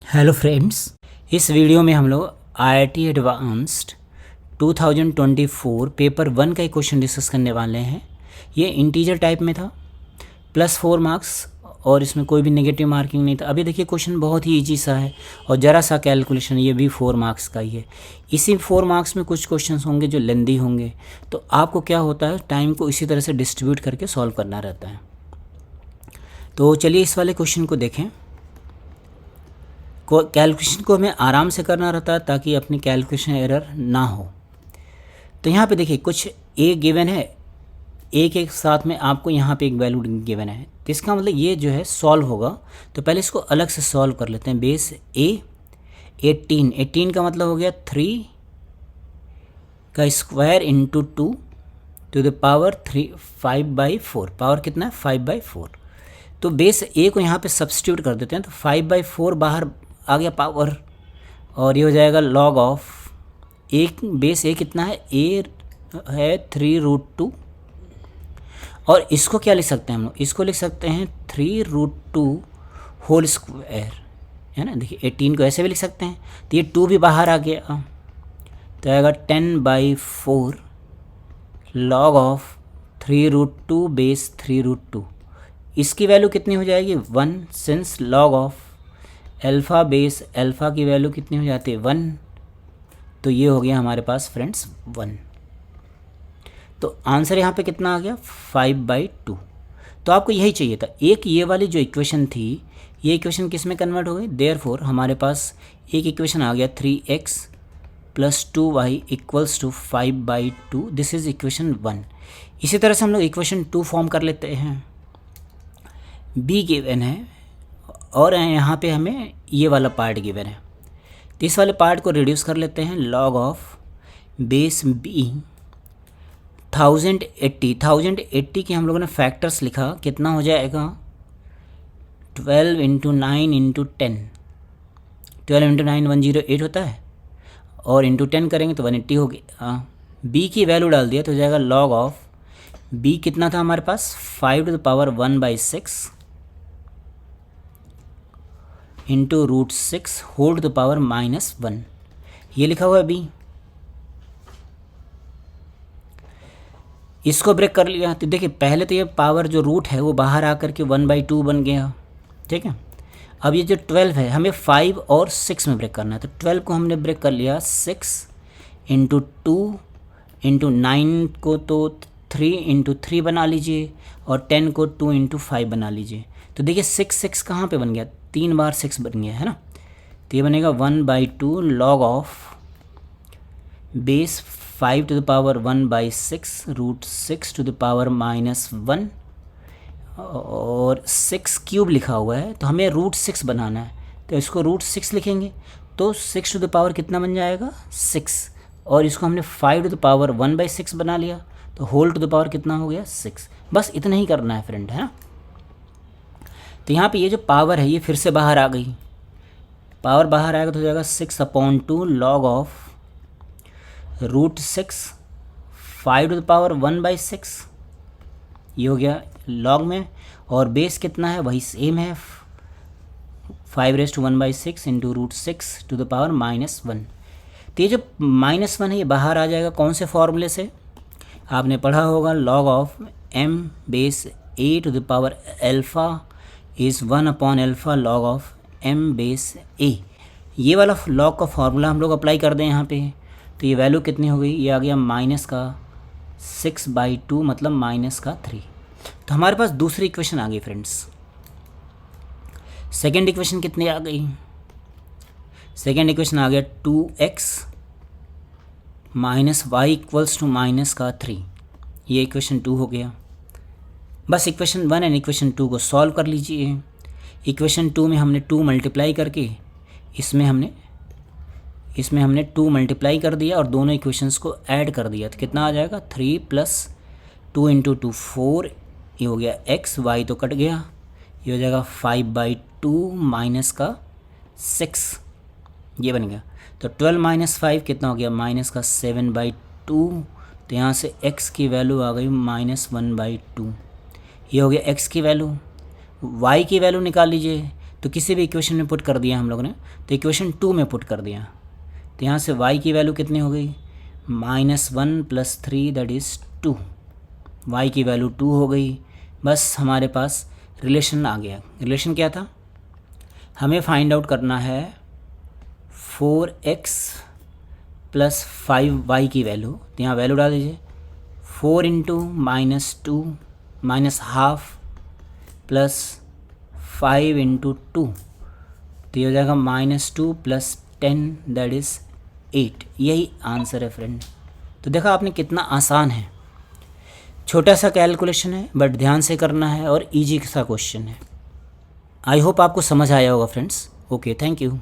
Hello friends, इस video में हम लोग आईआईटी एडवांस्ड 2024 पेपर 1 का एक क्वेश्चन डिस्कस करने वाले हैं। ये इंटीजर टाइप में था, +4 मार्क्स और इसमें कोई भी नेगेटिव मार्किंग नहीं था। अभी देखिए क्वेश्चन बहुत ही इजी सा है और ज़रा सा कैलकुलेशन, ये भी 4 मार्क्स का ही है। इसी 4 मार्क्स में कुछ क्वेश्चन होंगे जो लेंदी होंगे, तो आपको क्या होता है, टाइम को इसी तरह से डिस्ट्रीब्यूट करके सॉल्व करना रहता है। तो चलिए इस वाले क्वेश्चन को देखें। कैलकुलेशन को हमें आराम से करना रहता है ताकि अपनी कैलकुलेशन एरर ना हो। तो यहाँ पे देखिए कुछ ए गिवन है, एक एक साथ में आपको यहाँ पे एक वैल्यू गिवन है, तो इसका मतलब ये जो है सॉल्व होगा। तो पहले इसको अलग से सॉल्व कर लेते हैं। बेस ए 18 का मतलब हो गया 3 का square into 2 to the power 5/4। Power कितना है? 5/4। तो बेस ए को यहाँ पे सब्स्टिट्यूट कर देते हैं, तो 5/4 बाहर आ गया पावर, और ये हो जाएगा लॉग ऑफ एक बेस ए कितना है? ए है 3√2। और इसको क्या लिख सकते हैं हम लोग? इसको लिख सकते हैं 3√2 होल स्क्वायर, है ना। देखिए 18 को ऐसे भी लिख सकते हैं, तो ये 2 भी बाहर आ गया, तो आएगा 10/4 लॉग ऑफ 3√2 बेस 3√2। इसकी वैल्यू कितनी हो जाएगी? 1, since log of alpha base alpha की वैल्यू कितनी हो जाती है? 1। तो ये हो गया हमारे पास फ्रेंड्स 1। तो आंसर यहाँ पे कितना आ गया? 5/2। तो आपको यही चाहिए था। एक ये वाली जो इक्वेशन थी, ये इक्वेशन किस में कन्वर्ट हो गई? देयरफॉर हमारे पास एक इक्वेशन आ गया 3x + 2y = 5/2। This is equation 1। इसी तरह से हम लोग इक्वेशन 2 फॉर्म कर लेते हैं। b गिवन है और यहाँ पे हमें ये वाला पार्ट गिवन है, तो इस वाले पार्ट को रिड्यूस कर लेते हैं। लॉग ऑफ बेस b 1080 की हम लोगों ने फैक्टर्स लिखा, कितना हो जाएगा? 12 × 9 × 10। 12 × 9 108 होता है, और इंटू 10 करेंगे तो 180 हो गया। b की वैल्यू डाल दिया तो हो जाएगा लॉग ऑफ b कितना था हमारे पास? 5⁻1/6 into √6 whole to the power -1। ये लिखा हुआ है b। इसको ब्रेक कर लिया तो देखिए पहले तो ये पावर जो रूट है वो बाहर आकर के 1/2 बन गया, ठीक है। अब ये जो 12 है, हमें 5 और 6 में ब्रेक करना है, तो 12 को हमने ब्रेक कर लिया 6 × 2 × 9 को तो 3 × 3 बना लीजिए, और 10 को 2 × 5 बना लीजिए। तो देखिए 6 कहाँ पे बन गया? 3 बार 6 बन गया, है ना। तो ये बनेगा 1/2 log of base 5⁻1/6 √6 to the power -1, और 6 क्यूब लिखा हुआ है, तो हमें √6 बनाना है, तो इसको √6 लिखेंगे, तो 6 टू द पावर कितना बन जाएगा? 6। और इसको हमने 5⁻1/6 बना लिया, तो होल टू द पावर कितना हो गया? 6। बस इतना ही करना है फ्रेंड, है ना। तो यहाँ पे ये जो पावर है ये फिर से बाहर आ गई, पावर बाहर आएगा तो हो जाएगा 6/2 लॉग ऑफ √6 5⁻1/6। ये हो गया लॉग में, और बेस कितना है? वही सेम है, 5⁻1/6 इंटू √6 टू द पावर -1। तो ये जो -1 है ये बाहर आ जाएगा, कौन से फॉर्मूले से? आपने पढ़ा होगा, log of m base a to the power alpha is 1/α log of m base a। ये वाला लॉग का फॉर्मूला हम लोग अप्लाई कर दें यहाँ पे, तो ये वैल्यू कितनी हो गई? ये आ गया -6/2, मतलब -3। तो हमारे पास दूसरी इक्वेशन आ गई फ्रेंड्स। सेकेंड इक्वेशन कितनी आ गई? सेकेंड इक्वेशन आ गया 2x - y = -3। ये इक्वेशन 2 हो गया। बस इक्वेशन 1 एंड इक्वेशन 2 को सॉल्व कर लीजिए। इक्वेशन 2 में हमने 2 मल्टीप्लाई करके इसमें हमने 2 मल्टीप्लाई कर दिया और दोनों इक्वेशंस को ऐड कर दिया, तो कितना आ जाएगा? 3 + 2 × 2 4। ये हो गया x, y तो कट गया, ये हो जाएगा 5/2 -6, ये बन गया। तो 12 - 5 कितना हो गया? -7/2। तो यहाँ से x की वैल्यू आ गई -1/2। ये हो गया x की वैल्यू। y की वैल्यू निकाल लीजिए, तो किसी भी इक्वेशन में पुट कर दिया हम लोगों ने, तो इक्वेशन 2 में पुट कर दिया। तो यहाँ से y की वैल्यू कितनी हो गई, -1 + 3 दैट इज़ 2। y की वैल्यू 2 हो गई। बस हमारे पास रिलेशन आ गया। रिलेशन क्या था, हमें फाइंड आउट करना है 4x + 5y की वैल्यू। तो यहाँ वैल्यू डाल दीजिए, 4 × -2 -½ + 5 × 2, तो ये हो जाएगा -2 + 10 दैट इज़ 8। यही आंसर है फ्रेंड। तो देखा आपने कितना आसान है, छोटा सा कैलकुलेशन है बट ध्यान से करना है और इजी सा क्वेश्चन है। आई होप आपको समझ आया होगा फ्रेंड्स। Okay, thank you.